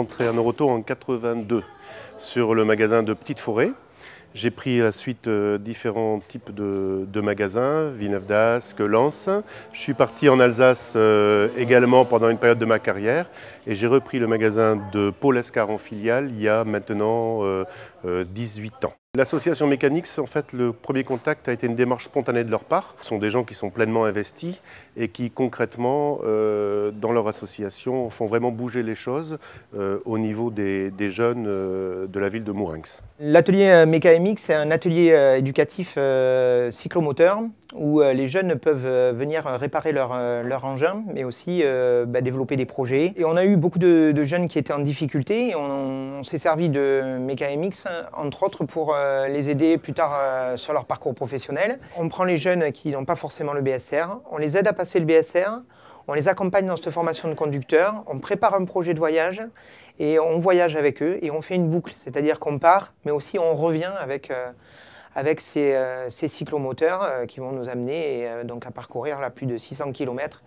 rentré à Noroto en 82 sur le magasin de Petite Forêt. J'ai pris à la suite différents types de magasins, Villeneuve d'Ascq, Lens. Je suis parti en Alsace également pendant une période de ma carrière et j'ai repris le magasin de Paul Escar en filiale il y a maintenant 18 ans. L'association Mécanix, en fait, le premier contact a été une démarche spontanée de leur part. Ce sont des gens qui sont pleinement investis et qui concrètement, dans leur association, font vraiment bouger les choses au niveau des jeunes de la ville de Mourenx. L'atelier MécaMX, c'est un atelier éducatif cyclomoteur où les jeunes peuvent venir réparer leur engin, mais aussi développer des projets. Et on a eu beaucoup de jeunes qui étaient en difficulté et on s'est servi de MécaMX, entre autres, pour les aider plus tard sur leur parcours professionnel. On prend les jeunes qui n'ont pas forcément le BSR, on les aide à passer le BSR, on les accompagne dans cette formation de conducteur, on prépare un projet de voyage et on voyage avec eux et on fait une boucle, c'est-à-dire qu'on part, mais aussi on revient avec ces cyclomoteurs qui vont nous amener donc à parcourir là, plus de 600 km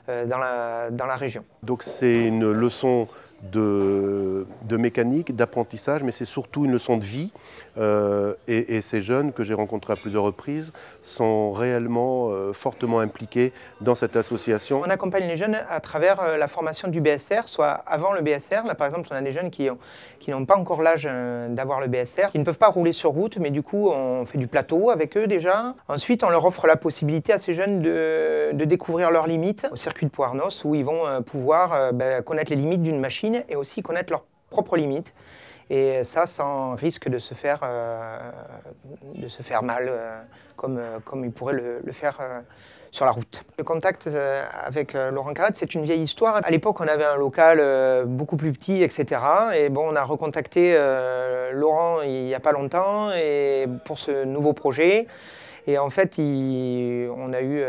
dans la région. Donc c'est une leçon de mécanique, d'apprentissage, mais c'est surtout une leçon de vie. Et ces jeunes que j'ai rencontrés à plusieurs reprises sont réellement fortement impliqués dans cette association. On accompagne les jeunes à travers la formation du BSR, soit avant le BSR. Là, par exemple, on a des jeunes qui n'ont pas encore l'âge d'avoir le BSR, qui ne peuvent pas rouler sur route, mais du coup, on fait du plateau avec eux déjà. Ensuite, on leur offre la possibilité à ces jeunes de découvrir leurs limites au circuit de Pau-Arnos, où ils vont pouvoir connaître les limites d'une machine et aussi connaître leurs propres limites. Et ça sans risque de se faire mal, comme ils pourraient le faire sur la route. Le contact avec Laurent Carrette, c'est une vieille histoire. À l'époque, on avait un local beaucoup plus petit, etc. Et bon, on a recontacté Laurent il n'y a pas longtemps et pour ce nouveau projet. Et en fait, on a eu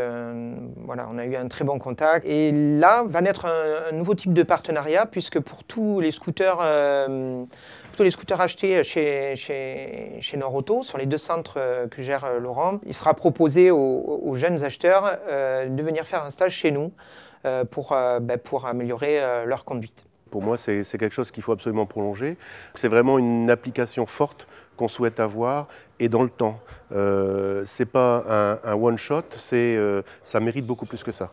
un très bon contact. Et là va naître un nouveau type de partenariat, puisque pour tous les scooters achetés chez Noroto, sur les 2 centres que gère Laurent, il sera proposé aux jeunes acheteurs de venir faire un stage chez nous pour améliorer leur conduite. Pour moi, c'est quelque chose qu'il faut absolument prolonger. C'est vraiment une application forte qu'on souhaite avoir et dans le temps. Ce n'est pas un one-shot, ça mérite beaucoup plus que ça.